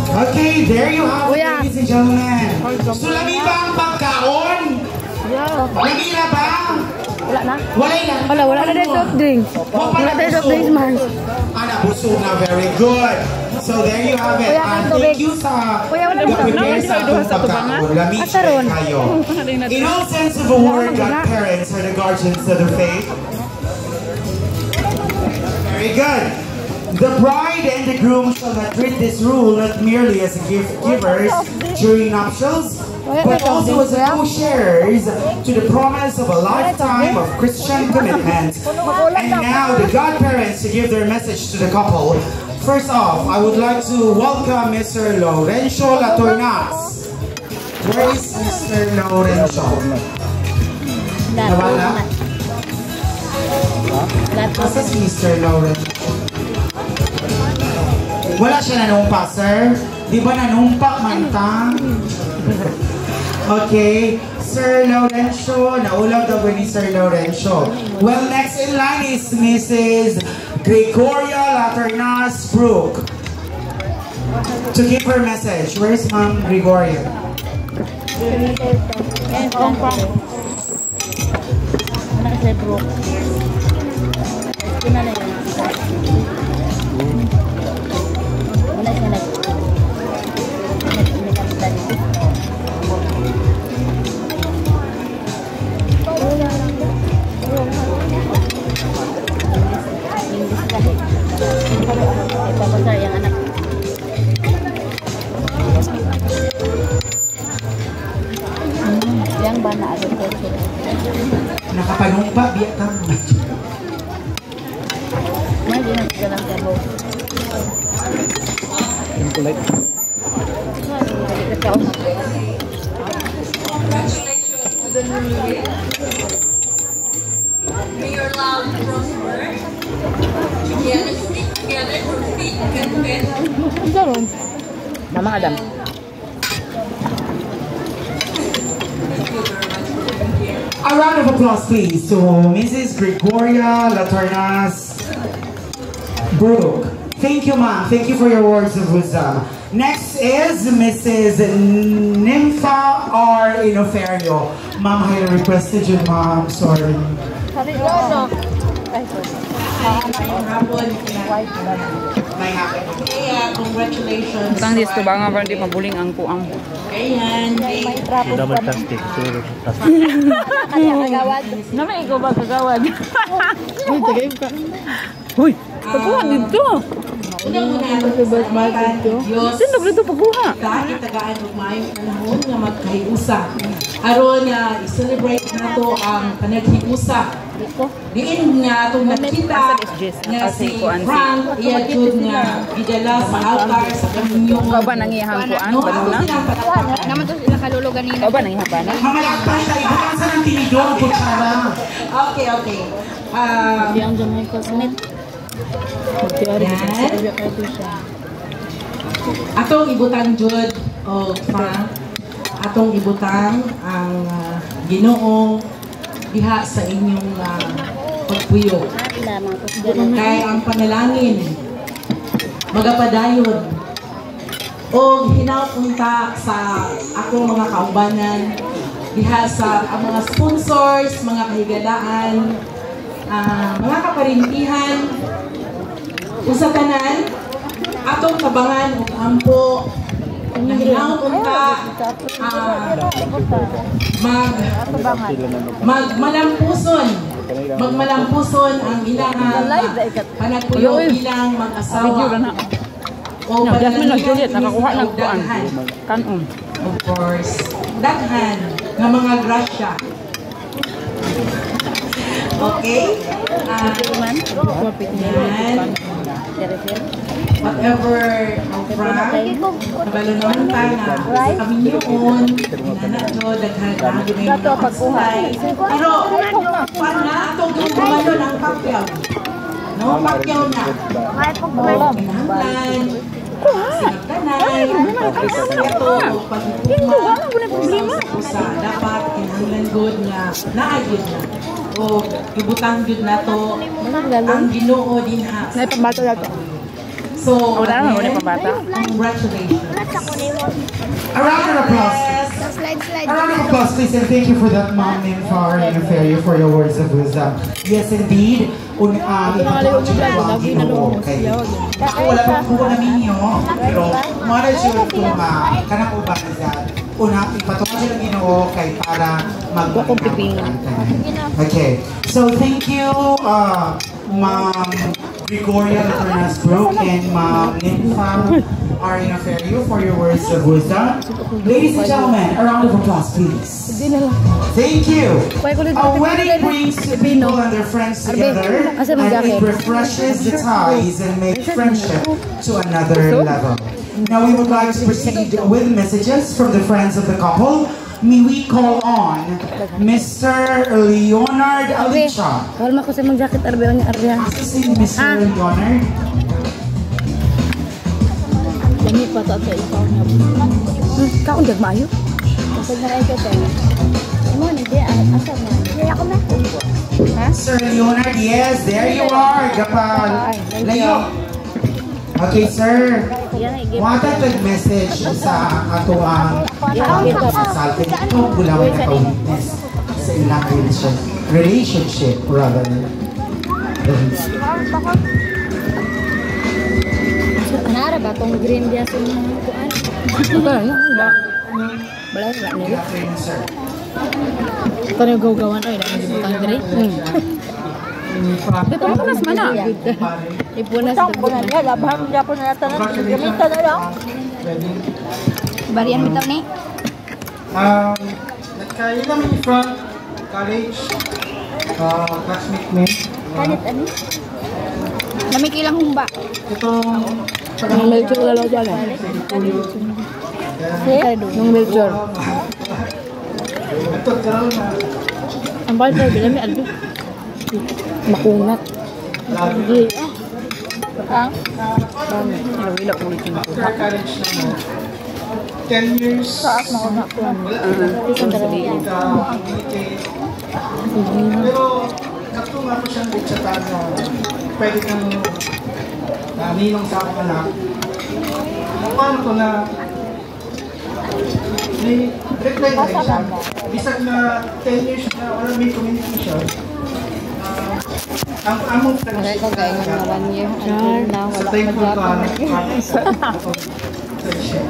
Okay, there you have it, ladies and gentlemen. So, lami ba ang pagkaon? Lami na ba? Wala na? Wala na din soft drinks. Wala din soft drinks, man. Busog na, very good. So, there you have it. Thank you sa prepare sa atong pagkaon. Lami siya kayo. In all sense of the word, godparents are the guardians of the faith. Very good. The bride and the groom shall not treat this rule not merely as gift givers during nuptials, but also as co-sharers to the promise of a lifetime of Christian commitment. And now the godparents to give their message to the couple. First off, I would like to welcome Mr. Lorenzo Latornas. Where is Mr. Lorenzo? Nawala? Asa si Mr. Lorenzo? Wala siya nanumpa, sir. Di ba nanumpa man ta? Okay. Sir Lorenzo. Naulog daw ba ni Sir Lorenzo? Well, next in line is Mrs. Gregoria Laternas Brooke to give her message. Where's Ma'am Gregoria? Yang bana ada kecil. Nakapanumpa biya ka. May din ang dalang tabo. Yung kulay. May your love prosper. Together, stick together, for feet content. Mama Adam. A round of applause, please, to Mrs. Gregoria Latornas Brooke. Thank you, ma'am. Thank you for your words of wisdom. Next is Mrs. Nympha R. Inoferio. Ma'am, I requested you, ma'am. Sorry. May happen. Congratulations. Tang dito ba nga di mabuling ang kuang. Ayan. Sudah plastik. Nama ikaw ba kagawad? Uy, tagay ka. Uy, pagkuha dito. Unang-una, Diyos. Sino dito pagkuha? Itagaan og maayong panahon nga magkahiusa. Aron na i-celebrate nato ang panaghiusa. Diin nga itong nakita nga si Frank, iya jud nga gidala sa altar sa kanyang Baba nang iyahang kuan, banuna. Naman to sila kalulugan kanina. Baba nang iyahang bana. Mamalagpan tayo. Bukan sa ng tinidor, kutsara. Okay. Yang jamay ko sunit. Atong ibutang jud o Frank. Atong ibutang ang Ginoo diha sa inyong pagpuyo. Kay ang panalangin magapadayon o hinapunta sa akong mga kaubanan diha sa ang mga sponsors, mga kahigalaan, mga kaparintihan usa tanan atong tabangan ug ampo na hinapunta magmalampuson ang ilahang panagpuyo bilang mag-asawa o Juliet nakakuha ng kuan. Kanon. Of course, daghan nga mga grasya. Okay? Yan. Whatever Frank, nabalunan ta na kami yun, nanadyo, daghan na ginay. Pero, paano na itong gumayon ang pakyaw? No, pakyaw na. Pinahanglan, sinagdanay, ito, pagkukuman, sa dapat kinahanglan good nga, naayod na. O, ibutang good na to, ang Ginoo din ha. Naipambato nato. So, Wala again, pabata. congratulations. A round of applause. Slide. A round of applause, please, and thank you for that, Ma'am Ninfar and Ferio, for your words of wisdom. Yes, indeed. Ipatawag siya na ang Ginoo kay wala pang buwan namin ninyo. Pero, mara siya itong kanang uban na dyan. Una, ipatawag siya ng Ginoo kay para mag-pipingan. Okay. So, thank you, Ma'am Gregoria Laternas-Brook and Ma'am Ninfar Arina Ferio for your words of wisdom. Ladies and gentlemen, a round of applause, please. Thank you. A wedding brings people and their friends together, and it refreshes the ties and makes friendship to another level. Now we would like to proceed with messages from the friends of the couple. May we call on Mr. Leonard Alicia. Wala ko sa mga jacket arbeon niya arbehan. Assisting Mr. Leonard. Dami pa sa ikaw niya. Kaon dag maayo. Kasi na ay ka mo ni dia asa mo. Kaya ako na. Sir Leonard, yes, there you are. Gapal. Layo. Okay, sir. Wata tag-message sa ato ang salted ito. Bulawin na ka-witness sa ilang relationship, rather. Nara ba tong green dia sa mga kuan? Balay ba nila? Sir. Para gaw-gawan ay dami butang green. Dito mo nas mana. Ipunas Bulan niya, labhan niya po na natin. Gamitan na lang. Barian bitaw ni. Nagkain namin from college, classmate mo. Kanit ani? Lamig ilang humba. Itong Ang melchor lalo dyan eh. Yung melchor. ito, karoon na Ang bahal pa, bilang may albi. Makunat. lagi. Ang? Wala ulit yung Sa college na mo, 10 years. Saat makunat ko. Wala communicate. Pero, kato nga po siyang bitsatan na pwede kang ninong sa ako na paano ko na may reply na rin siya. Bisag na 10 years na wala may communication. Ang among friendship na sa thankful ka friendship.